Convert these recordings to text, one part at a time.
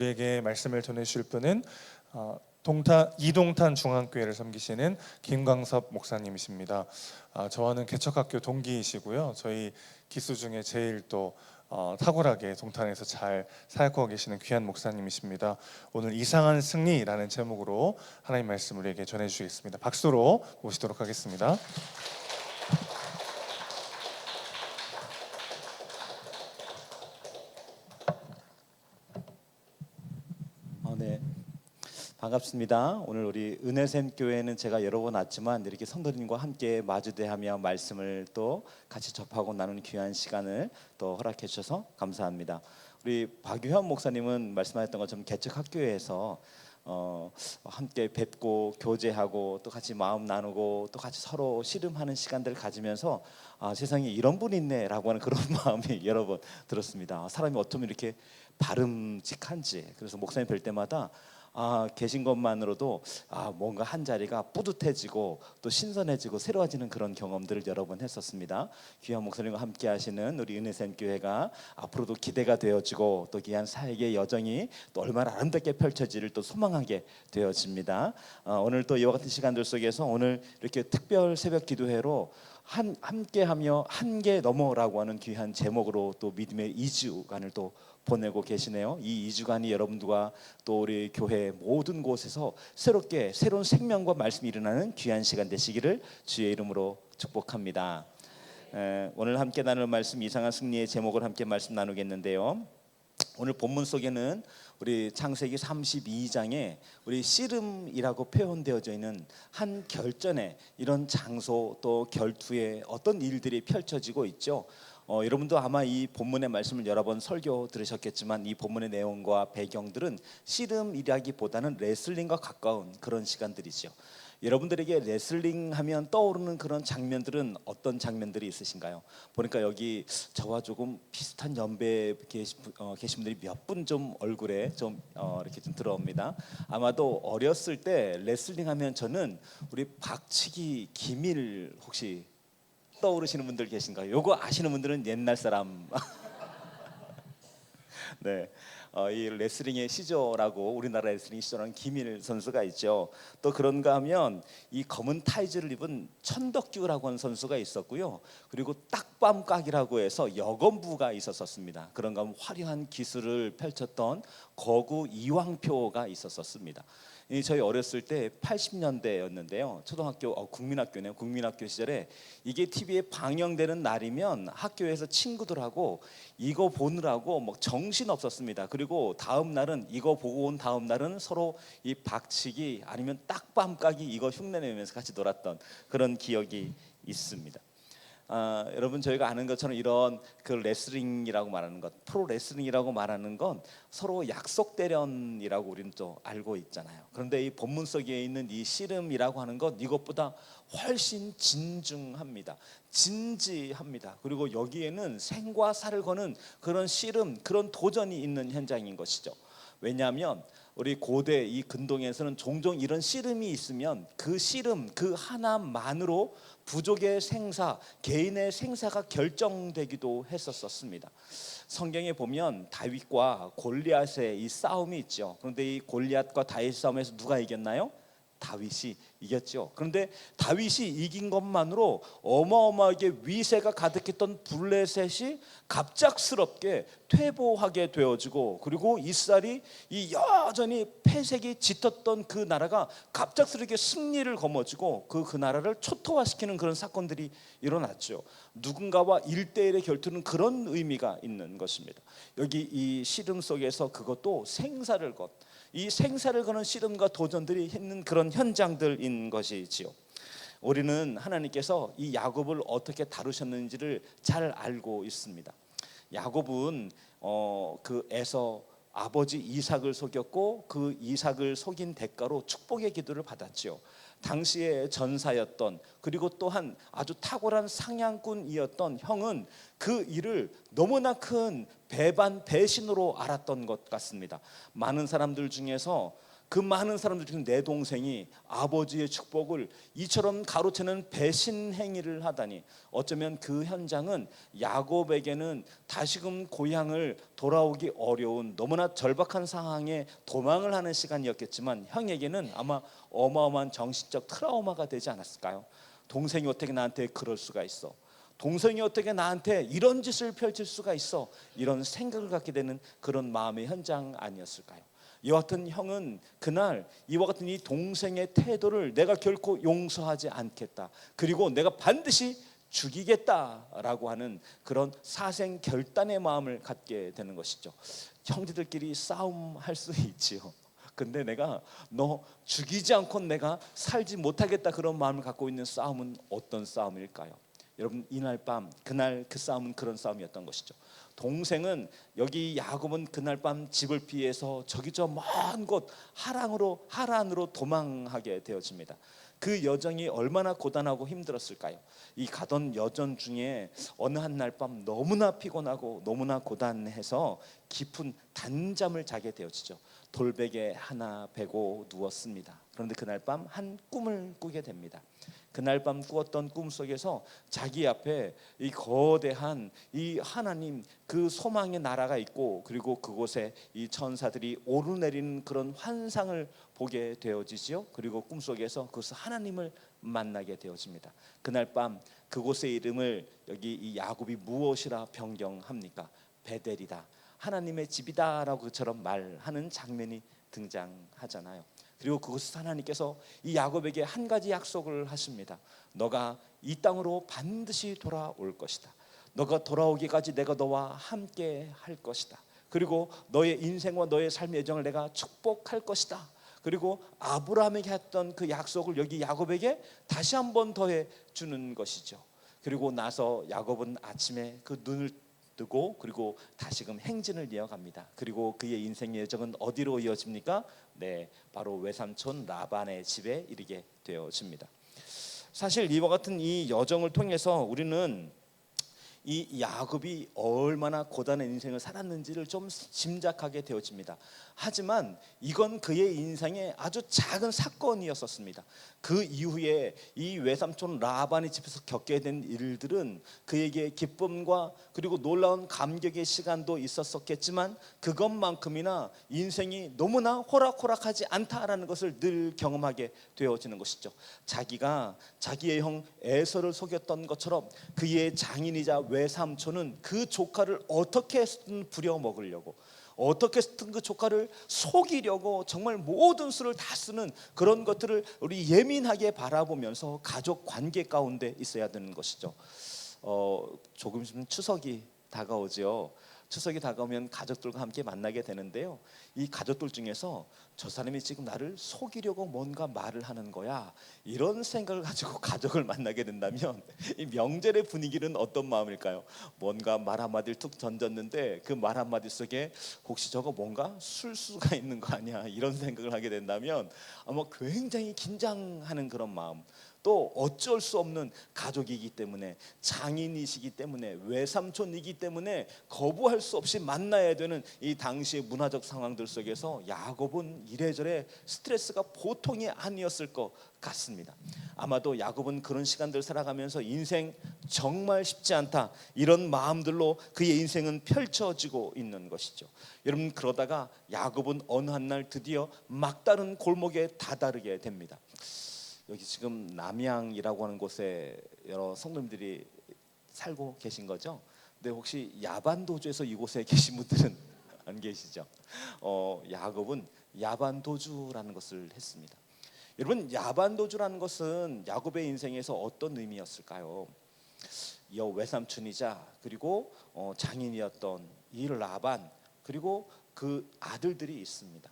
우리에게 말씀을 전해주실 분은 이동탄 중앙교회를 섬기시는 김광섭 목사님이십니다. 저와는 개척학교 동기이시고요. 저희 기수 중에 제일 또 탁월하게 동탄에서 잘 사역하고 계시는 귀한 목사님이십니다. 오늘 이상한 승리라는 제목으로 하나님 말씀 우리에게 전해주시겠습니다. 박수로 모시도록 하겠습니다. 네, 반갑습니다. 오늘 우리 은혜샘 교회는 제가 여러 번 왔지만 이렇게 성도님과 함께 마주대하며 말씀을 또 같이 접하고 나누는 귀한 시간을 또 허락해 주셔서 감사합니다. 우리 박유현 목사님은 말씀하셨던 것처럼 개척학교에서 함께 뵙고 교제하고 또 같이 마음 나누고 또 같이 서로 씨름하는 시간들을 가지면서 세상에 이런 분이 있네라고 하는 그런 마음이 여러 번 들었습니다. 사람이 어쩌면 이렇게 바름직한지. 그래서 목사님 뵐 때마다 계신 것만으로도 뭔가 한 자리가 뿌듯해지고 또 신선해지고 새로워지는 그런 경험들을 여러 번 했었습니다. 귀한 목사님과 함께 하시는 우리 은혜샘 교회가 앞으로도 기대가 되어지고 또 귀한 사역의 여정이 또 얼마나 아름답게 펼쳐지를 또 소망하게 되어집니다. 오늘 또 이와 같은 시간들 속에서 오늘 이렇게 특별 새벽 기도회로 함께하며 한계 넘어라고 하는 귀한 제목으로 또 믿음의 2주간을 또 보내고 계시네요. 이 2주간이 여러분들과 또 우리 교회 모든 곳에서 새롭게 새로운 생명과 말씀이 일어나는 귀한 시간 되시기를 주의 이름으로 축복합니다. 오늘 함께 나눌 말씀 이상한 승리의 제목을 함께 말씀 나누겠는데요. 오늘 본문 속에는 우리 창세기 32장에 우리 씨름이라고 표현되어져 있는 한 결전에 이런 장소 또 결투에 어떤 일들이 펼쳐지고 있죠. 여러분도 아마 이 본문의 말씀을 여러 번 설교 들으셨겠지만 이 본문의 내용과 배경들은 씨름이라기보다는 레슬링과 가까운 그런 시간들이죠. 여러분들에게 레슬링 하면 떠오르는 그런 장면들은 어떤 장면들이 있으신가요? 보니까 여기 저와 조금 비슷한 연배에 계신 분들이 몇 분 좀 얼굴에 좀 이렇게 좀 들어옵니다. 아마도 어렸을 때 레슬링 하면 저는 우리 박치기 김일 혹시 떠오르시는 분들 계신가요? 요거 아시는 분들은 옛날 사람. 네, 이 레슬링의 시조라고 우리나라 레슬링 시조라는 김일 선수가 있죠. 또 그런가 하면 이 검은 타이즈를 입은 천덕규라고 하는 선수가 있었고요. 그리고 딱밤각이라고 해서 여검부가 있었습니다. 그런가 하면 화려한 기술을 펼쳤던 거구 이왕표가 있었습니다. 저희 어렸을 때 80년대였는데요. 초등학교 국민학교네요. 국민학교 시절에 이게 TV에 방영되는 날이면 학교에서 친구들하고 이거 보느라고 뭐 정신 없었습니다. 그리고 다음 날은 이거 보고 온 다음 날은 서로 이 박치기 아니면 딱밤까기 이거 흉내내면서 같이 놀았던 그런 기억이 있습니다. 여러분 저희가 아는 것처럼 이런 그 레슬링이라고 말하는 것, 프로 레슬링이라고 말하는 건 서로 약속 대련이라고 우리는 또 알고 있잖아요. 그런데 이 본문 속에 있는 이 씨름이라고 하는 것 이것보다 훨씬 진중합니다. 진지합니다. 그리고 여기에는 생과 사를 거는 그런 씨름, 그런 도전이 있는 현장인 것이죠. 왜냐하면 우리 고대 이 근동에서는 종종 이런 씨름이 있으면 그 씨름 그 하나만으로 부족의 생사, 개인의 생사가 결정되기도 했었습니다. 성경에 보면 다윗과 골리앗의 이 싸움이 있죠. 그런데 이 골리앗과 다윗 싸움에서 누가 이겼나요? 다윗이 이겼죠. 그런데 다윗이 이긴 것만으로 어마어마하게 위세가 가득했던 블레셋이 갑작스럽게 퇴보하게 되어지고, 그리고 이스라엘이 이 여전히 패색이 짙었던 그 나라가 갑작스럽게 승리를 거머쥐고 그 나라를 초토화시키는 그런 사건들이 일어났죠. 누군가와 1대1의 결투는 그런 의미가 있는 것입니다. 여기 이 씨름 속에서 그것도 생사를 건, 이 생사를 거는 씨름과 도전들이 있는 그런 현장들인 것이지요. 우리는 하나님께서 이 야곱을 어떻게 다루셨는지를 잘 알고 있습니다. 야곱은 그 에서 아버지 이삭을 속였고 그 이삭을 속인 대가로 축복의 기도를 받았죠. 당시의 전사였던, 그리고 또한 아주 탁월한 상냥꾼이었던 형은 그 일을 너무나 큰 배신으로 알았던 것 같습니다. 많은 사람들 중에서 그 많은 사람들 중에 내 동생이 아버지의 축복을 이처럼 가로채는 배신 행위를 하다니, 어쩌면 그 현장은 야곱에게는 다시금 고향을 돌아오기 어려운 너무나 절박한 상황에 도망을 하는 시간이었겠지만, 형에게는 아마 어마어마한 정신적 트라우마가 되지 않았을까요? 동생이 어떻게 나한테 그럴 수가 있어? 동생이 어떻게 나한테 이런 짓을 펼칠 수가 있어? 이런 생각을 갖게 되는 그런 마음의 현장 아니었을까요? 이와 같은 형은 그날 이와 같은 이 동생의 태도를 내가 결코 용서하지 않겠다, 그리고 내가 반드시 죽이겠다라고 하는 그런 사생 결단의 마음을 갖게 되는 것이죠. 형제들끼리 싸움할 수 있지요. 근데 내가 너 죽이지 않고 내가 살지 못하겠다, 그런 마음을 갖고 있는 싸움은 어떤 싸움일까요? 여러분, 이날 밤 그날 그 싸움은 그런 싸움이었던 것이죠. 동생은, 여기 야곱은 그날 밤 집을 피해서 저기 저 먼 곳 하란으로 도망하게 되어집니다. 그 여정이 얼마나 고단하고 힘들었을까요? 이 가던 여정 중에 어느 한 날 밤 너무나 피곤하고 너무나 고단해서 깊은 단잠을 자게 되어지죠. 돌베개 하나 베고 누웠습니다. 그런데 그날 밤 한 꿈을 꾸게 됩니다. 그날 밤 꾸었던 꿈 속에서 자기 앞에 이 거대한 이 하나님, 그 소망의 나라가 있고, 그리고 그곳에 이 천사들이 오르내리는 그런 환상을 보게 되어지지요. 그리고 꿈속에서 그것을 하나님을 만나게 되어집니다. 그날 밤 그곳의 이름을 여기 이 야곱이 무엇이라 변경합니까? 베델이다, 하나님의 집이다라고 그처럼 말하는 장면이 등장하잖아요. 그리고 그곳에서 하나님께서 이 야곱에게 한 가지 약속을 하십니다. 너가 이 땅으로 반드시 돌아올 것이다. 너가 돌아오기까지 내가 너와 함께 할 것이다. 그리고 너의 인생과 너의 삶의 여정을 내가 축복할 것이다. 그리고 아브라함에게 했던 그 약속을 여기 야곱에게 다시 한번 더해 주는 것이죠. 그리고 나서 야곱은 아침에 그 눈을 뜨고 그리고 다시금 행진을 이어갑니다. 그리고 그의 인생의 여정은 어디로 이어집니까? 네, 바로 외삼촌 라반의 집에 이르게 되어집니다. 사실 이와 같은 이 여정을 통해서 우리는 이 야곱이 얼마나 고단한 인생을 살았는지를 좀 짐작하게 되어집니다. 하지만 이건 그의 인생의 아주 작은 사건이었었습니다. 그 이후에 이 외삼촌 라반의 집에서 겪게 된 일들은 그에게 기쁨과 그리고 놀라운 감격의 시간도 있었겠지만, 그것만큼이나 인생이 너무나 호락호락하지 않다라는 것을 늘 경험하게 되어지는 것이죠. 자기가 자기의 형 에서를 속였던 것처럼 그의 장인이자 외삼촌은 그 조카를 어떻게든 부려먹으려고, 어떻게든 그 조카를 속이려고 정말 모든 수를 다 쓰는 그런 것들을 우리 예민하게 바라보면서 가족 관계 가운데 있어야 되는 것이죠. 조금 있으면 추석이 다가오죠. 추석이 다가오면 가족들과 함께 만나게 되는데요, 이 가족들 중에서 저 사람이 지금 나를 속이려고 뭔가 말을 하는 거야, 이런 생각을 가지고 가족을 만나게 된다면 이 명절의 분위기는 어떤 마음일까요? 뭔가 말 한마디를 툭 던졌는데 그 말 한마디 속에 혹시 저거 뭔가 술수가 있는 거 아니야, 이런 생각을 하게 된다면 아마 굉장히 긴장하는 그런 마음, 또 어쩔 수 없는 가족이기 때문에, 장인이시기 때문에, 외삼촌이기 때문에 거부할 수 없이 만나야 되는 이 당시의 문화적 상황들 속에서 야곱은 이래저래 스트레스가 보통이 아니었을 것 같습니다. 아마도 야곱은 그런 시간들 살아가면서 인생 정말 쉽지 않다, 이런 마음들로 그의 인생은 펼쳐지고 있는 것이죠. 여러분, 그러다가 야곱은 어느 한 날 드디어 막다른 골목에 다다르게 됩니다. 여기 지금 남양이라고 하는 곳에 여러 성도님들이 살고 계신 거죠? 근데 혹시 야반도주에서 이곳에 계신 분들은 안 계시죠? 야곱은 야반도주라는 것을 했습니다. 여러분, 야반도주라는 것은 야곱의 인생에서 어떤 의미였을까요? 이 외삼촌이자 그리고 장인이었던 이 라반, 그리고 그 아들들이 있습니다.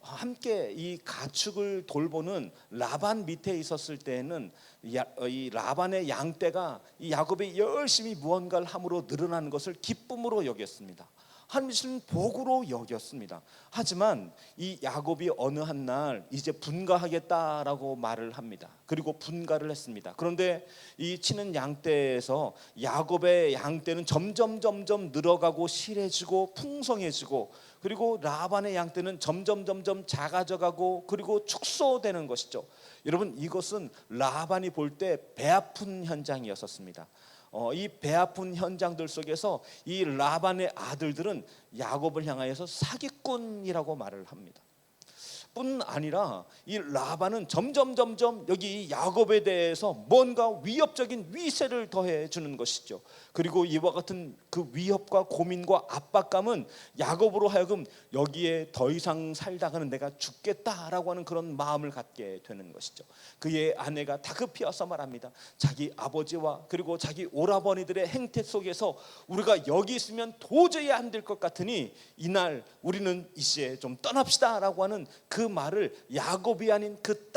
함께 이 가축을 돌보는 라반 밑에 있었을 때에는 이 라반의 양떼가 이 야곱이 열심히 무언가를 함으로 늘어나는 것을 기쁨으로 여겼습니다. 하나님은 복으로 여겼습니다. 하지만 이 야곱이 어느 한 날 이제 분가하겠다라고 말을 합니다. 그리고 분가를 했습니다. 그런데 이 치는 양떼에서 야곱의 양떼는 점점 늘어가고 실해지고 풍성해지고, 그리고 라반의 양떼는 점점 작아져가고 그리고 축소되는 것이죠. 여러분, 이것은 라반이 볼 때 배 아픈 현장이었었습니다. 이 배 아픈 현장들 속에서 이 라반의 아들들은 야곱을 향하여서 사기꾼이라고 말을 합니다. 뿐 아니라 이 라반은 점점 여기 야곱에 대해서 뭔가 위협적인 위세를 더해 주는 것이죠. 그리고 이와 같은 그 위협과 고민과 압박감은 야곱으로 하여금 여기에 더 이상 살다가는 내가 죽겠다라고 하는 그런 마음을 갖게 되는 것이죠. 그의 아내가 다급히 와서 말합니다. 자기 아버지와 그리고 자기 오라버니들의 행태 속에서 우리가 여기 있으면 도저히 안 될 것 같으니 이날 우리는 이 시에 좀 떠납시다라고 하는 그 말을 야곱이 아닌 그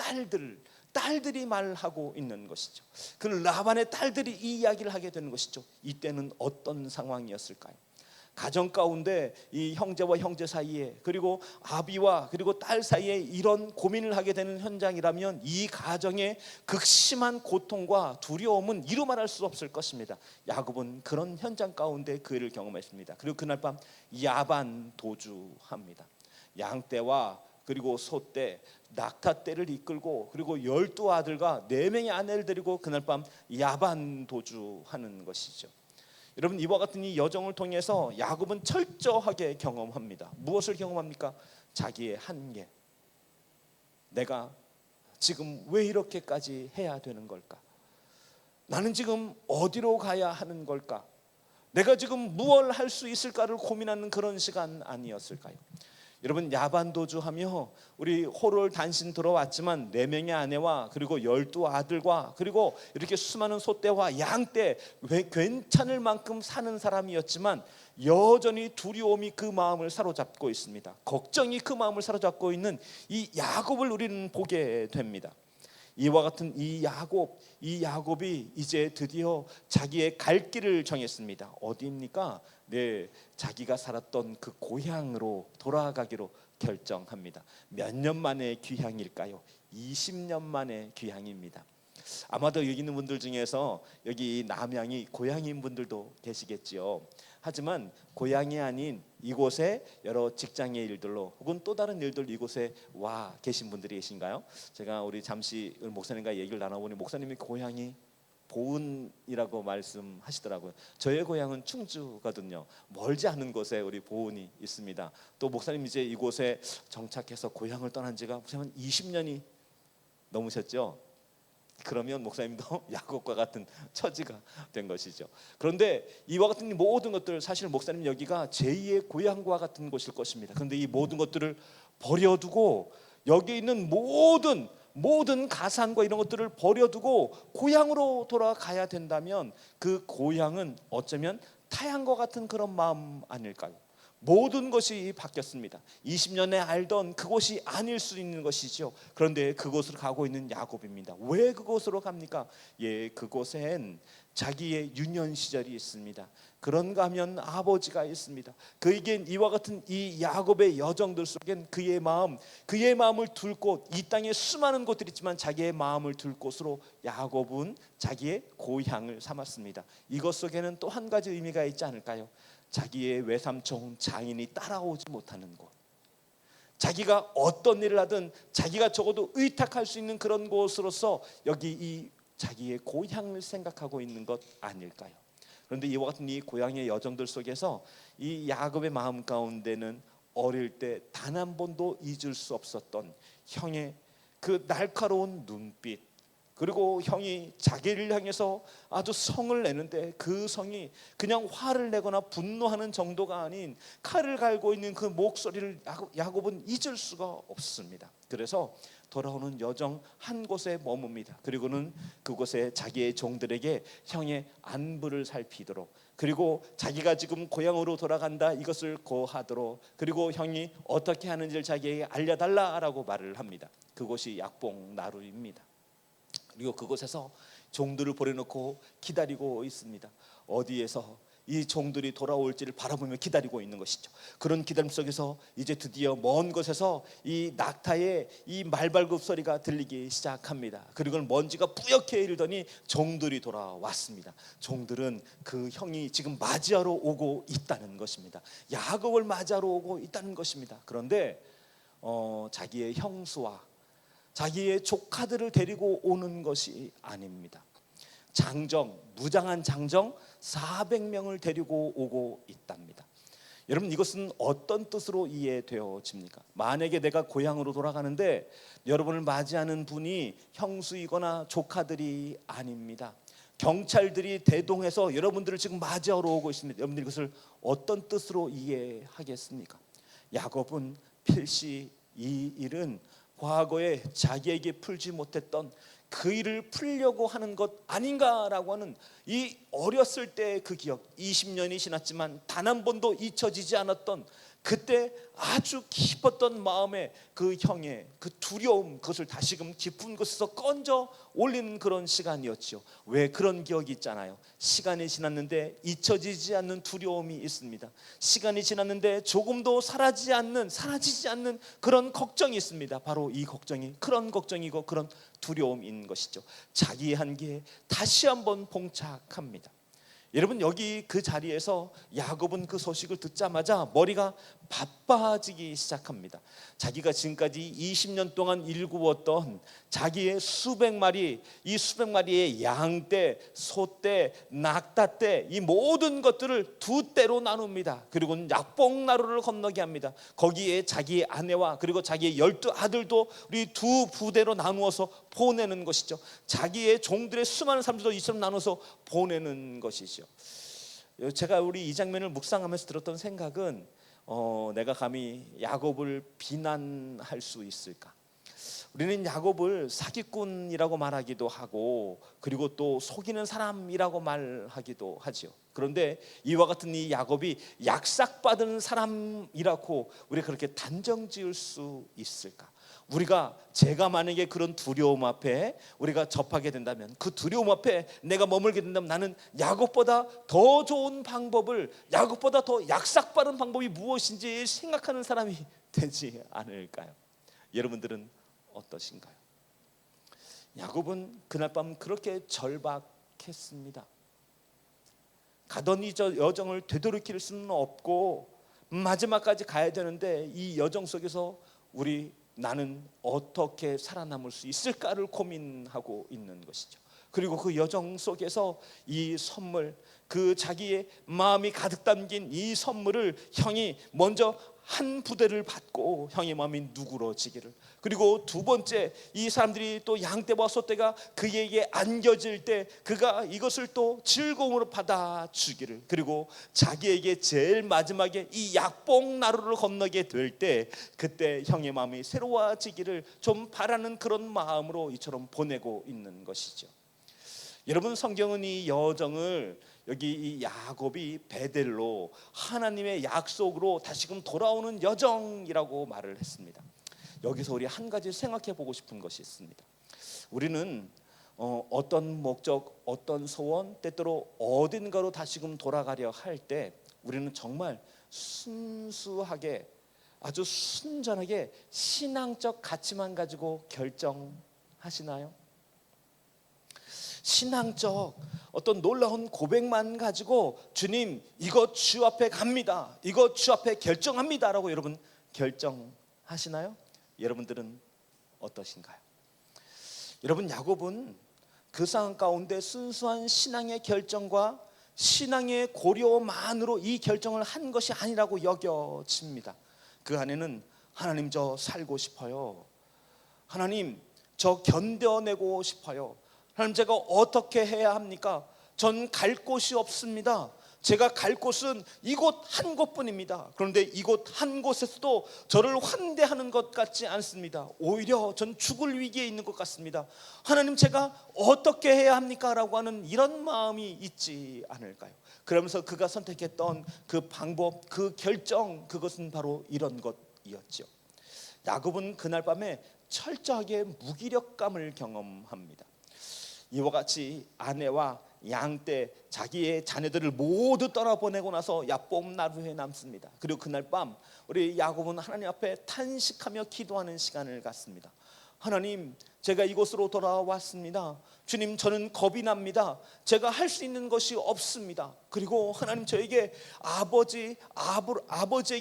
딸들이 말하고 있는 것이죠. 그 라반의 딸들이 이 이야기를 하게 되는 것이죠. 이때는 어떤 상황이었을까요? 가정 가운데 이 형제와 형제 사이에 그리고 아비와 그리고 딸 사이에 이런 고민을 하게 되는 현장이라면 이 가정의 극심한 고통과 두려움은 이루 말할 수 없을 것입니다. 야곱은 그런 현장 가운데 그 일을 경험했습니다. 그리고 그날 밤 야반 도주합니다. 양떼와 그리고 소떼, 낙타떼를 이끌고 그리고 12아들과 4명의 아내를 데리고 그날 밤 야반 도주하는 것이죠. 여러분, 이와 같은 이 여정을 통해서 야곱은 철저하게 경험합니다. 무엇을 경험합니까? 자기의 한계. 내가 지금 왜 이렇게까지 해야 되는 걸까? 나는 지금 어디로 가야 하는 걸까? 내가 지금 무엇을 할 수 있을까를 고민하는 그런 시간 아니었을까요? 여러분, 야반도주하며 우리 호롤 단신 들어왔지만 4명의 아내와 그리고 12아들과 그리고 이렇게 수많은 소떼와 양떼, 괜찮을 만큼 사는 사람이었지만 여전히 두려움이 그 마음을 사로잡고 있습니다. 걱정이 그 마음을 사로잡고 있는 이 야곱을 우리는 보게 됩니다. 이와 같은 이 야곱이 이제 드디어 자기의 갈 길을 정했습니다. 어디입니까? 네, 자기가 살았던 그 고향으로 돌아가기로 결정합니다. 몇 년 만의 귀향일까요? 20년 만의 귀향입니다. 아마도 여기 있는 분들 중에서 여기 남양이 고향인 분들도 계시겠지요. 하지만 고향이 아닌 이곳에 여러 직장의 일들로 혹은 또 다른 일들 이곳에 와 계신 분들이 계신가요? 제가 우리 잠시 목사님과 얘기를 나눠보니 목사님이 고향이 보은이라고 말씀하시더라고요. 저의 고향은 충주거든요. 멀지 않은 곳에 우리 보은이 있습니다. 또 목사님 이제 이곳에 정착해서 고향을 떠난 지가 한 20년이 넘으셨죠? 그러면 목사님도 야곱과 같은 처지가 된 것이죠. 그런데 이와 같은 모든 것들, 사실 목사님 여기가 제2의 고향과 같은 곳일 것입니다. 그런데 이 모든 것들을 버려두고 여기 있는 모든 가산과 이런 것들을 버려두고 고향으로 돌아가야 된다면 그 고향은 어쩌면 타향과 같은 그런 마음 아닐까요? 모든 것이 바뀌었습니다. 20년에 알던 그곳이 아닐 수 있는 것이죠. 그런데 그곳으로 가고 있는 야곱입니다. 왜 그곳으로 갑니까? 예, 그곳엔 자기의 유년 시절이 있습니다. 그런가 하면 아버지가 있습니다. 그에겐 이와 같은 이 야곱의 여정들 속엔 그의 마음을 둘 곳, 이 땅에 수많은 곳들이 있지만 자기의 마음을 둘 곳으로 야곱은 자기의 고향을 삼았습니다. 이것 속에는 또 한 가지 의미가 있지 않을까요? 자기의 외삼촌 장인이 따라오지 못하는 곳, 자기가 어떤 일을 하든 자기가 적어도 의탁할 수 있는 그런 곳으로서 여기 이 자기의 고향을 생각하고 있는 것 아닐까요? 그런데 이와 같은 이 고향의 여정들 속에서 이 야곱의 마음 가운데는 어릴 때 단 한 번도 잊을 수 없었던 형의 그 날카로운 눈빛, 그리고 형이 자기를 향해서 아주 성을 내는데 그 성이 그냥 화를 내거나 분노하는 정도가 아닌 칼을 갈고 있는 그 목소리를 야곱은 잊을 수가 없습니다. 그래서 돌아오는 여정 한 곳에 머뭅니다. 그리고는 그곳에 자기의 종들에게 형의 안부를 살피도록, 그리고 자기가 지금 고향으로 돌아간다 이것을 고하도록, 그리고 형이 어떻게 하는지를 자기에게 알려달라라고 말을 합니다. 그곳이 약봉나루입니다. 그리고 그곳에서 종들을 보내놓고 기다리고 있습니다. 어디에서? 이 종들이 돌아올지를 바라보며 기다리고 있는 것이죠. 그런 기다림 속에서 이제 드디어 먼 곳에서 이 낙타의 이 말발굽 소리가 들리기 시작합니다. 그리고 먼지가 뿌옇게 일더니 종들이 돌아왔습니다. 종들은 그 형이 지금 맞이하러 오고 있다는 것입니다. 야곱을 맞이하러 오고 있다는 것입니다. 그런데 자기의 형수와 자기의 조카들을 데리고 오는 것이 아닙니다. 장정, 무장한 장정 400명을 데리고 오고 있답니다. 여러분, 이것은 어떤 뜻으로 이해되어집니까? 만약에 내가 고향으로 돌아가는데 여러분을 맞이하는 분이 형수이거나 조카들이 아닙니다. 경찰들이 대동해서 여러분들을 지금 맞이하러 오고 있습니다. 여러분들 이것을 어떤 뜻으로 이해하겠습니까? 야곱은 필시 이 일은 과거에 자기에게 풀지 못했던 그 일을 풀려고 하는 것 아닌가라고 하는 이 어렸을 때의 그 기억, 20년이 지났지만 단 한 번도 잊혀지지 않았던 그때 아주 깊었던 마음의 그 형의 그 두려움, 그것을 다시금 깊은 곳에서 건져 올리는 그런 시간이었죠. 왜 그런 기억이 있잖아요. 시간이 지났는데 잊혀지지 않는 두려움이 있습니다. 시간이 지났는데 조금도 사라지지 않는 그런 걱정이 있습니다. 바로 이 걱정이 그런 걱정이고 그런 두려움인 것이죠. 자기의 한계에 다시 한번 봉착합니다. 여러분, 여기 그 자리에서 야곱은 그 소식을 듣자마자 머리가 바빠지기 시작합니다. 자기가 지금까지 20년 동안 일구었던 자기의 수백 마리, 이 수백 마리의 양떼, 소떼, 낙타떼, 이 모든 것들을 두 떼로 나눕니다. 그리고 약봉나루를 건너게 합니다. 거기에 자기의 아내와 그리고 자기의 12 아들도 우리 두 부대로 나누어서 보내는 것이죠. 자기의 종들의 수많은 사람들도 이처럼 나눠서 보내는 것이죠. 제가 우리 이 장면을 묵상하면서 들었던 생각은 내가 감히 야곱을 비난할 수 있을까? 우리는 야곱을 사기꾼이라고 말하기도 하고 그리고 또 속이는 사람이라고 말하기도 하죠. 그런데 이와 같은 이 야곱이 약삭받은 사람이라고 우리가 그렇게 단정 지을 수 있을까? 제가 만약에 그런 두려움 앞에 우리가 접하게 된다면, 그 두려움 앞에 내가 머물게 된다면 나는 야곱보다 더 좋은 방법을, 야곱보다 더 약삭빠른 방법이 무엇인지 생각하는 사람이 되지 않을까요? 여러분들은 어떠신가요? 야곱은 그날 밤 그렇게 절박했습니다. 가던 이 여정을 되돌이킬 수는 없고 마지막까지 가야 되는데 이 여정 속에서 나는 어떻게 살아남을 수 있을까를 고민하고 있는 것이죠. 그리고 그 여정 속에서 이 선물, 그 자기의 마음이 가득 담긴 이 선물을 형이 먼저 한 부대를 받고 형의 마음이 누그러지기를, 그리고 두 번째 이 사람들이 또 양떼와 소떼가 그에게 안겨질 때 그가 이것을 또 즐거움으로 받아주기를, 그리고 자기에게 제일 마지막에 이 약봉나루를 건너게 될 때 그때 형의 마음이 새로워지기를 좀 바라는 그런 마음으로 이처럼 보내고 있는 것이죠. 여러분, 성경은 이 여정을 여기 이 야곱이 베델로 하나님의 약속으로 다시금 돌아오는 여정이라고 말을 했습니다. 여기서 우리 한 가지 생각해 보고 싶은 것이 있습니다. 우리는 어떤 목적, 어떤 소원, 때때로 어딘가로 다시금 돌아가려 할 때 우리는 정말 순수하게, 아주 순전하게 신앙적 가치만 가지고 결정하시나요? 신앙적 어떤 놀라운 고백만 가지고 주님, 이거 주 앞에 갑니다, 이거 주 앞에 결정합니다 라고 여러분 결정하시나요? 여러분들은 어떠신가요? 여러분, 야곱은 그 상황 가운데 순수한 신앙의 결정과 신앙의 고려만으로 이 결정을 한 것이 아니라고 여겨집니다. 그 안에는 하나님, 저 살고 싶어요, 하나님 저 견뎌내고 싶어요, 하나님 제가 어떻게 해야 합니까? 전 갈 곳이 없습니다. 제가 갈 곳은 이곳 한 곳뿐입니다. 그런데 이곳 한 곳에서도 저를 환대하는 것 같지 않습니다. 오히려 전 죽을 위기에 있는 것 같습니다. 하나님, 제가 어떻게 해야 합니까? 라고 하는 이런 마음이 있지 않을까요? 그러면서 그가 선택했던 그 방법, 그 결정, 그것은 바로 이런 것이었죠. 야곱은 그날 밤에 철저하게 무기력감을 경험합니다. 이와 같이 아내와 양떼 자기의 자녀들을 모두 떠나보내고 나서 야복 나루에 남습니다. 그리고 그날 밤 우리 야곱은 하나님 앞에 탄식하며 기도하는 시간을 갖습니다. 하나님, 제가 이곳으로 돌아왔습니다. 주님, 저는 겁이 납니다. 제가 할 수 있는 것이 없습니다. 그리고 하나님, 저에게 아버지에게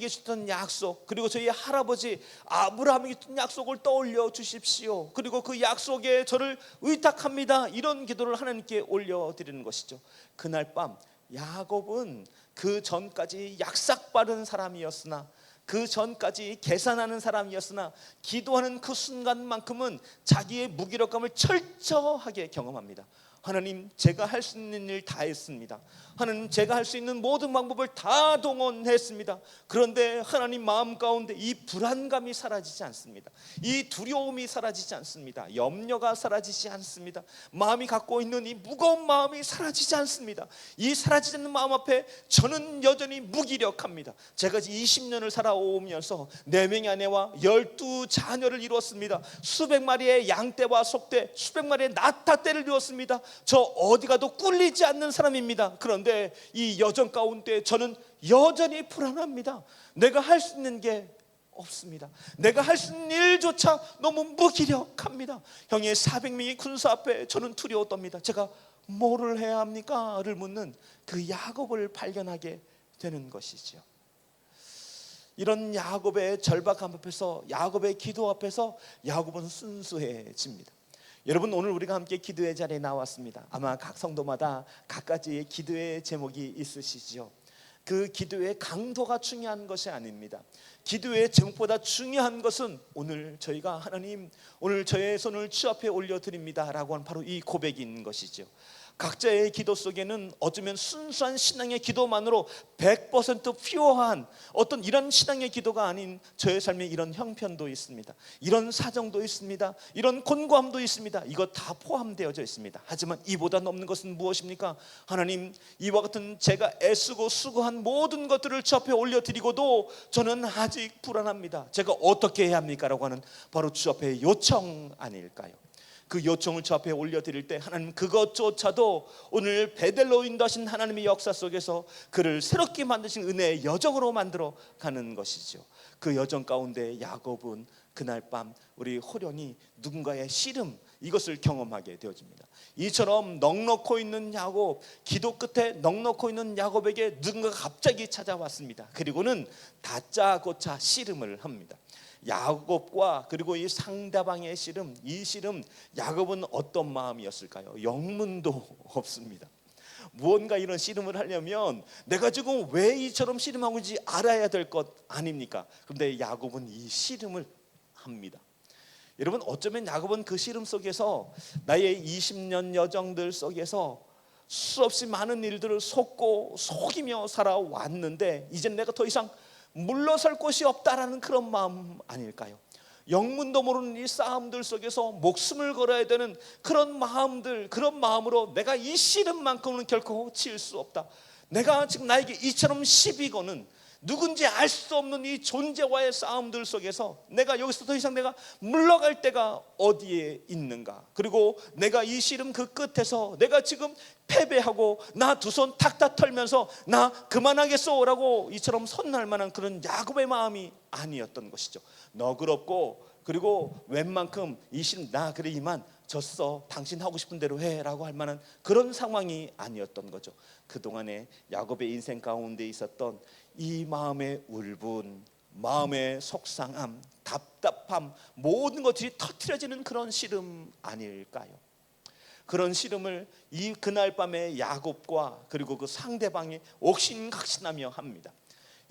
주셨던 약속, 그리고 저희 할아버지 아브라함에게 주셨던 약속을 떠올려 주십시오. 그리고 그 약속에 저를 의탁합니다. 이런 기도를 하나님께 올려드리는 것이죠. 그날 밤 야곱은 그 전까지 약삭빠른 사람이었으나, 그 전까지 계산하는 사람이었으나, 기도하는 그 순간만큼은 자기의 무기력감을 철저하게 경험합니다. 하나님, 제가 할 수 있는 일 다 했습니다. 하나님, 제가 할 수 있는 모든 방법을 다 동원했습니다. 그런데 하나님, 마음 가운데 이 불안감이 사라지지 않습니다. 이 두려움이 사라지지 않습니다. 염려가 사라지지 않습니다. 마음이 갖고 있는 이 무거운 마음이 사라지지 않습니다. 이 사라지지 않는 마음 앞에 저는 여전히 무기력합니다. 제가 20년을 살아오면서 4명의 아내와 12자녀를 이루었습니다. 수백 마리의 양떼와 속떼, 수백 마리의 낙타떼를 이루었습니다. 저 어디 가도 꿀리지 않는 사람입니다. 그런데 이 여정 가운데 저는 여전히 불안합니다. 내가 할 수 있는 게 없습니다. 내가 할 수 있는 일조차 너무 무기력합니다. 형의 400명의 군사 앞에 저는 두려워 떱니다. 제가 뭐를 해야 합니까? 를 묻는 그 야곱을 발견하게 되는 것이죠. 이런 야곱의 절박함 앞에서, 야곱의 기도 앞에서 야곱은 순수해집니다. 여러분, 오늘 우리가 함께 기도의 자리에 나왔습니다. 아마 각 성도마다 각가지의 기도의 제목이 있으시죠. 그 기도의 강도가 중요한 것이 아닙니다. 기도의 제목보다 중요한 것은 오늘 저희가 하나님, 오늘 저의 손을 주 앞에 올려드립니다 라고 하는 바로 이 고백이 있는 것이죠. 각자의 기도 속에는 어쩌면 순수한 신앙의 기도만으로 100% 퓨어한 어떤 이런 신앙의 기도가 아닌 저의 삶에 이런 형편도 있습니다. 이런 사정도 있습니다. 이런 곤고함도 있습니다. 이것 다 포함되어져 있습니다. 하지만 이보다 넘는 것은 무엇입니까? 하나님, 이와 같은 제가 애쓰고 수고한 모든 것들을 주 앞에 올려드리고도 저는 아직 불안합니다. 제가 어떻게 해야 합니까? 라고 하는 바로 주 앞에 요청 아닐까요? 그 요청을 주 앞에 올려드릴 때 하나님, 그것조차도 오늘 베델로 인도하신 하나님의 역사 속에서 그를 새롭게 만드신 은혜의 여정으로 만들어 가는 것이죠. 그 여정 가운데 야곱은 그날 밤 우리 호련히 누군가의 씨름, 이것을 경험하게 되어집니다. 이처럼 넉넉고 있는 야곱, 기도 끝에 넉넉고 있는 야곱에게 누군가가 갑자기 찾아왔습니다. 그리고는 다짜고짜 씨름을 합니다. 야곱과 그리고 이 상대방의 씨름, 이 씨름, 야곱은 어떤 마음이었을까요? 영문도 없습니다. 무언가 이런 씨름을 하려면 내가 지금 왜 이처럼 씨름하고 있는지 알아야 될 것 아닙니까? 그런데 야곱은 이 씨름을 합니다. 여러분, 어쩌면 야곱은 그 씨름 속에서 나의 20년 여정들 속에서 수없이 많은 일들을 속이며 살아왔는데 이젠 내가 더 이상 물러설 곳이 없다라는 그런 마음 아닐까요? 영문도 모르는 이 싸움들 속에서 목숨을 걸어야 되는 그런 마음들, 그런 마음으로 내가 이 씨름만큼은 결코 지을 수 없다. 내가 지금 나에게 이처럼 시비 거는 누군지 알 수 없는 이 존재와의 싸움들 속에서 내가 여기서 더 이상 내가 물러갈 데가 어디에 있는가? 그리고 내가 이 씨름 그 끝에서 내가 지금 패배하고 나 두 손 탁탁 털면서 나 그만하겠소라고 이처럼 선언할 만한 그런 야곱의 마음이 아니었던 것이죠. 너그럽고 그리고 웬만큼 이 씨름 나 그래 이만 졌어, 당신 하고 싶은 대로 해라고 할 만한 그런 상황이 아니었던 거죠. 그동안에 야곱의 인생 가운데 있었던 이 마음의 울분, 마음의 속상함, 답답함, 모든 것들이 터트려지는 그런 씨름 아닐까요? 그런 씨름을 이 그날 밤에 야곱과 그리고 그 상대방이 옥신각신하며 합니다.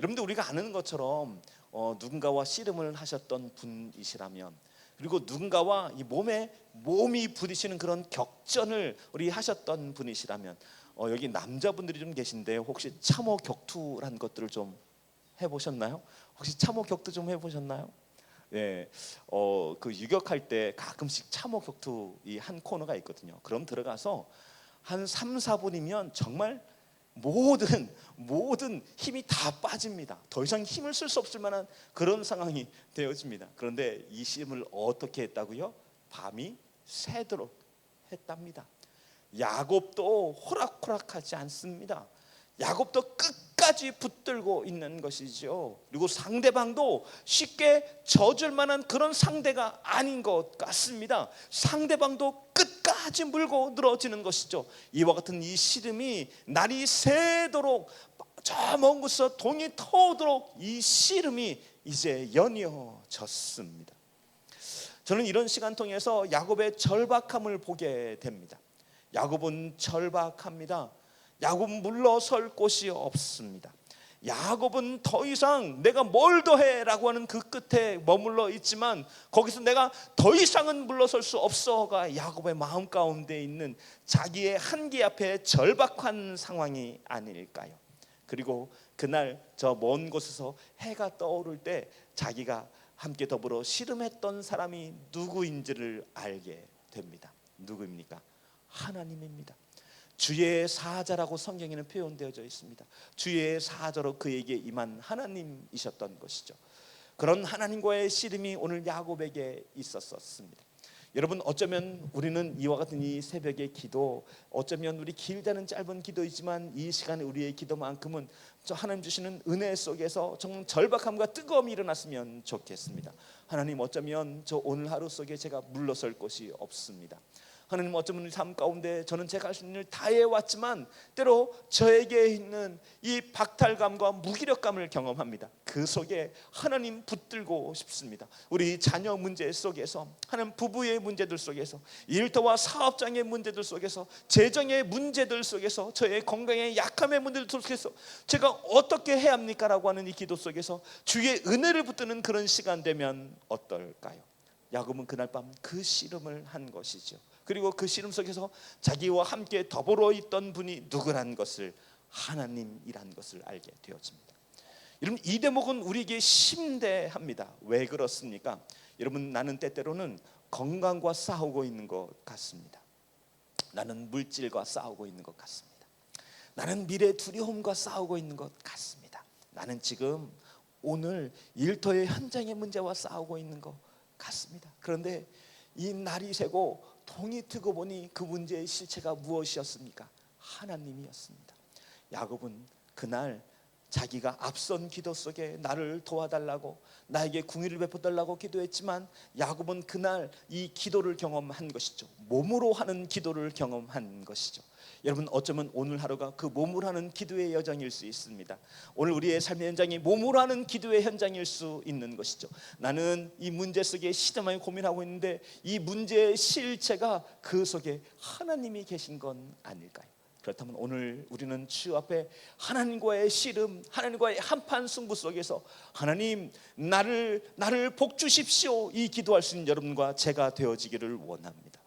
여러분들, 우리가 아는 것처럼 누군가와 씨름을 하셨던 분이시라면, 그리고 누군가와 이 몸이 부딪히는 그런 격전을 우리 하셨던 분이시라면, 여기 남자분들이 좀 계신데 혹시 참호 격투란 것들을 좀 해보셨나요? 혹시 참호 격투 좀 해보셨나요? 네, 그 유격할 때 가끔씩 참호 격투 이 한 코너가 있거든요. 그럼 들어가서 한 3, 4분이면 정말 모든 힘이 다 빠집니다. 더 이상 힘을 쓸 수 없을 만한 그런 상황이 되어집니다. 그런데 이 씨름을 어떻게 했다고요? 밤이 새도록 했답니다. 야곱도 호락호락하지 않습니다. 야곱도 끝까지 붙들고 있는 것이죠. 그리고 상대방도 쉽게 져줄 만한 그런 상대가 아닌 것 같습니다. 상대방도 끝까지 물고 늘어지는 것이죠. 이와 같은 이 씨름이 날이 새도록 저 먼 곳에서 동이 터오도록 이 씨름이 이제 연이어졌습니다. 저는 이런 시간 통해서 야곱의 절박함을 보게 됩니다. 야곱은 절박합니다. 야곱은 물러설 곳이 없습니다. 야곱은 더 이상 내가 뭘 더해라고 하는 그 끝에 머물러 있지만 거기서 내가 더 이상은 물러설 수 없어가 야곱의 마음 가운데 있는 자기의 한계 앞에 절박한 상황이 아닐까요? 그리고 그날 저 먼 곳에서 해가 떠오를 때 자기가 함께 더불어 씨름했던 사람이 누구인지를 알게 됩니다. 누구입니까? 하나님입니다. 주의 사자라고 성경에는 표현되어져 있습니다. 주의 사자로 그에게 임한 하나님이셨던 것이죠. 그런 하나님과의 씨름이 오늘 야곱에게 있었습니다. 여러분, 어쩌면 우리는 이와 같은 이 새벽의 기도, 어쩌면 우리 길다는 짧은 기도이지만 이 시간에 우리의 기도만큼은 저 하나님 주시는 은혜 속에서 정말 절박함과 뜨거움이 일어났으면 좋겠습니다. 하나님, 어쩌면 저 오늘 하루 속에 제가 물러설 곳이 없습니다. 하나님, 어쩌면 삶 가운데 저는 제가 할 수 있는 일 다 해왔지만 때로 저에게 있는 이 박탈감과 무기력감을 경험합니다. 그 속에 하나님 붙들고 싶습니다. 우리 자녀 문제 속에서, 하나님 부부의 문제들 속에서, 일터와 사업장의 문제들 속에서, 재정의 문제들 속에서, 저의 건강의 약함의 문제들 속에서 제가 어떻게 해야 합니까? 라고 하는 이 기도 속에서 주의 은혜를 붙드는 그런 시간 되면 어떨까요? 야곱은 그날 밤 그 씨름을 한 것이죠. 그리고 그 씨름 속에서 자기와 함께 더불어 있던 분이 누구란 것을, 하나님이란 것을 알게 되었습니다. 여러분, 이 대목은 우리에게 심대합니다. 왜 그렇습니까? 여러분, 나는 때때로는 건강과 싸우고 있는 것 같습니다. 나는 물질과 싸우고 있는 것 같습니다. 나는 미래 두려움과 싸우고 있는 것 같습니다. 나는 지금 오늘 일터의 현장의 문제와 싸우고 있는 것 같습니다. 그런데 이 날이 새고 동이 트고 보니 그 문제의 실체가 무엇이었습니까? 하나님이었습니다. 야곱은 그날 자기가 앞선 기도 속에 나를 도와달라고, 나에게 궁의를 베풀달라고 기도했지만 야곱은 그날 이 기도를 경험한 것이죠. 몸으로 하는 기도를 경험한 것이죠. 여러분, 어쩌면 오늘 하루가 그 몸으로 하는 기도의 여정일 수 있습니다. 오늘 우리의 삶의 현장이 몸으로 하는 기도의 현장일 수 있는 것이죠. 나는 이 문제 속에 시름하며 고민하고 있는데 이 문제의 실체가 그 속에 하나님이 계신 건 아닐까요? 그렇다면 오늘 우리는 주 앞에 하나님과의 씨름, 하나님과의 한판 승부 속에서 하나님, 나를 복 주십시오, 이 기도할 수 있는 여러분과 제가 되어지기를 원합니다.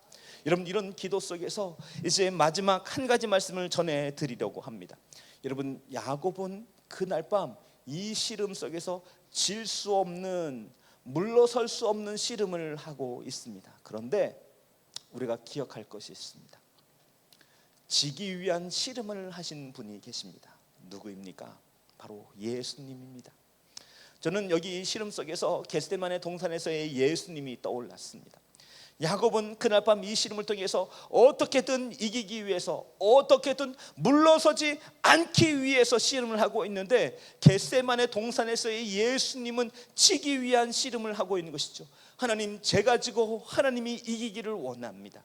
여러분, 이런 기도 속에서 이제 마지막 한 가지 말씀을 전해드리려고 합니다. 여러분, 야곱은 그날 밤 이 씨름 속에서 질 수 없는, 물러설 수 없는 씨름을 하고 있습니다. 그런데 우리가 기억할 것이 있습니다. 지기 위한 씨름을 하신 분이 계십니다. 누구입니까? 바로 예수님입니다. 저는 여기 이 씨름 속에서 겟세마네 동산에서의 예수님이 떠올랐습니다. 야곱은 그날 밤 이 씨름을 통해서 어떻게든 이기기 위해서, 어떻게든 물러서지 않기 위해서 씨름을 하고 있는데 겟세마네 동산에서의 예수님은 지기 위한 씨름을 하고 있는 것이죠. 하나님, 제가 지고 하나님이 이기기를 원합니다.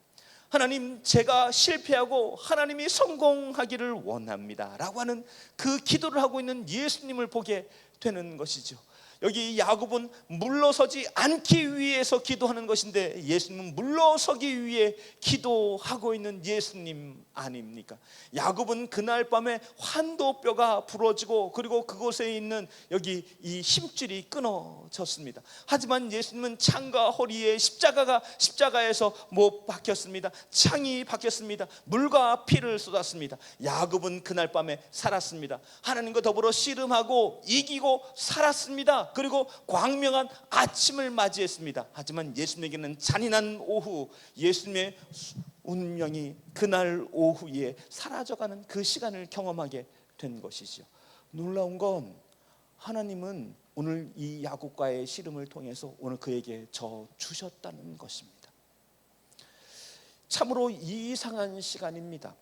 하나님, 제가 실패하고 하나님이 성공하기를 원합니다 라고 하는 그 기도를 하고 있는 예수님을 보게 되는 것이죠. 여기 야곱은 물러서지 않기 위해서 기도하는 것인데 예수님은 물러서기 위해 기도하고 있는 예수님 아닙니까? 야곱은 그날 밤에 환도뼈가 부러지고 그리고 그곳에 있는 여기 이 힘줄이 끊어졌습니다. 하지만 예수님은 창과 허리에 십자가에서 못 박혔습니다. 창이 박혔습니다. 물과 피를 쏟았습니다. 야곱은 그날 밤에 살았습니다. 하나님과 더불어 씨름하고 이기고 살았습니다. 그리고 광명한 아침을 맞이했습니다. 하지만 예수님에게는 잔인한 오후, 예수님의 운명이 그날 오후에 사라져가는 그 시간을 경험하게 된 것이죠. 놀라운 건 하나님은 오늘 이 야곱과의 씨름을 통해서 오늘 그에게 저 주셨다는 것입니다. 참으로 이상한 시간입니다.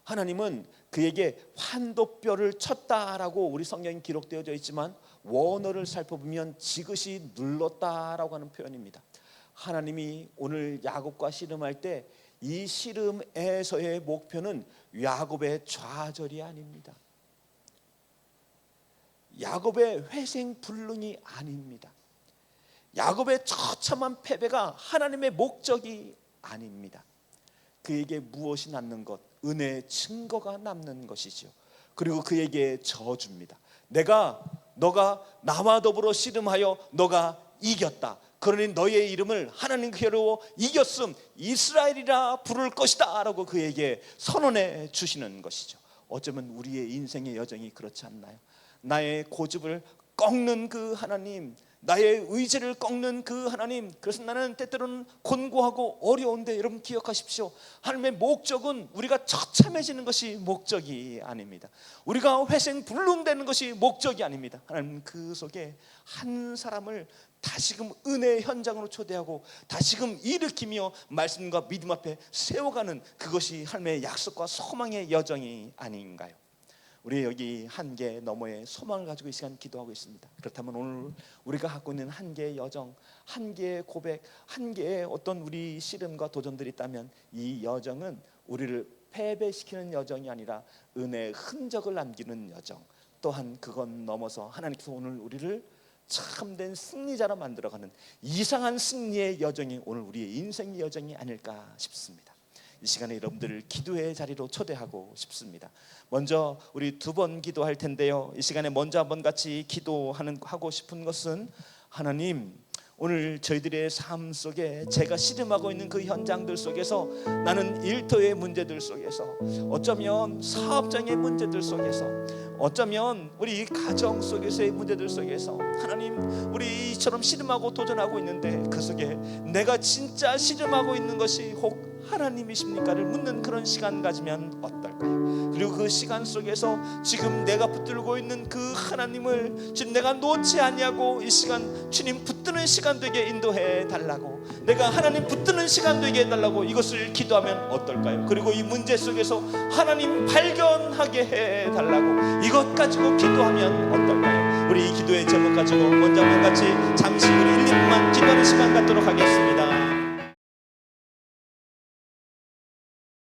하나님은 그에게 환도뼈를 쳤다라고 우리 성경에 기록되어져 있지만 원어를 살펴보면 지그시 눌렀다라고 하는 표현입니다. 하나님이 오늘 야곱과 씨름할 때 이 씨름에서의 목표는 야곱의 좌절이 아닙니다. 야곱의 회생불능이 아닙니다. 야곱의 처참한 패배가 하나님의 목적이 아닙니다. 그에게 무엇이 남는 것? 은혜의 증거가 남는 것이죠. 그리고 그에게 저주입니다. 너가 나와 더불어 씨름하여 너가 이겼다. 그러니 너의 이름을 하나님 그로 이겼음 이스라엘이라 부를 것이다 라고 그에게 선언해 주시는 것이죠. 어쩌면 우리의 인생의 여정이 그렇지 않나요? 나의 고집을 꺾는 그 하나님, 나의 의지를 꺾는 그 하나님. 그래서 나는 때때로는 곤고하고 어려운데 여러분 기억하십시오. 하나님의 목적은 우리가 처참해지는 것이 목적이 아닙니다. 우리가 회생불능되는 것이 목적이 아닙니다. 하나님 그 속에 한 사람을 다시금 은혜의 현장으로 초대하고 다시금 일으키며 말씀과 믿음 앞에 세워가는 그것이 하나님의 약속과 소망의 여정이 아닌가요? 우리 여기 한계 너머에 소망을 가지고 이 시간 기도하고 있습니다. 그렇다면 오늘 우리가 갖고 있는 한계의 여정, 한계의 고백, 한계의 어떤 우리 씨름과 도전들이 있다면 이 여정은 우리를 패배시키는 여정이 아니라 은혜의 흔적을 남기는 여정, 또한 그건 넘어서 하나님께서 오늘 우리를 참된 승리자로 만들어가는 이상한 승리의 여정이 오늘 우리의 인생의 여정이 아닐까 싶습니다. 이 시간에 여러분들을 기도의 자리로 초대하고 싶습니다. 먼저 우리 두 번 기도할 텐데요. 이 시간에 먼저 한번 같이 하고 싶은 것은 하나님, 오늘 저희들의 삶 속에 제가 씨름하고 있는 그 현장들 속에서 나는 일터의 문제들 속에서 어쩌면 사업장의 문제들 속에서 어쩌면 우리 가정 속에서의 문제들 속에서 하나님 우리 이처럼 씨름하고 도전하고 있는데 그 속에 내가 진짜 씨름하고 있는 것이 혹 하나님이십니까를 묻는 그런 시간 가지면 어떨까요? 그리고 그 시간 속에서 지금 내가 붙들고 있는 그 하나님을 지금 내가 놓지 않냐고 이 시간 주님 붙드는 시간 되게 인도해 달라고, 내가 하나님 붙드는 시간 되게 해달라고 이것을 기도하면 어떨까요? 그리고 이 문제 속에서 하나님 발견하게 해 달라고 이것 가지고 기도하면 어떨까요? 우리 이 기도의 제목 가지고 먼저 한번 같이 잠시 우리 1, 2분만 기도하는 시간 갖도록 하겠습니다.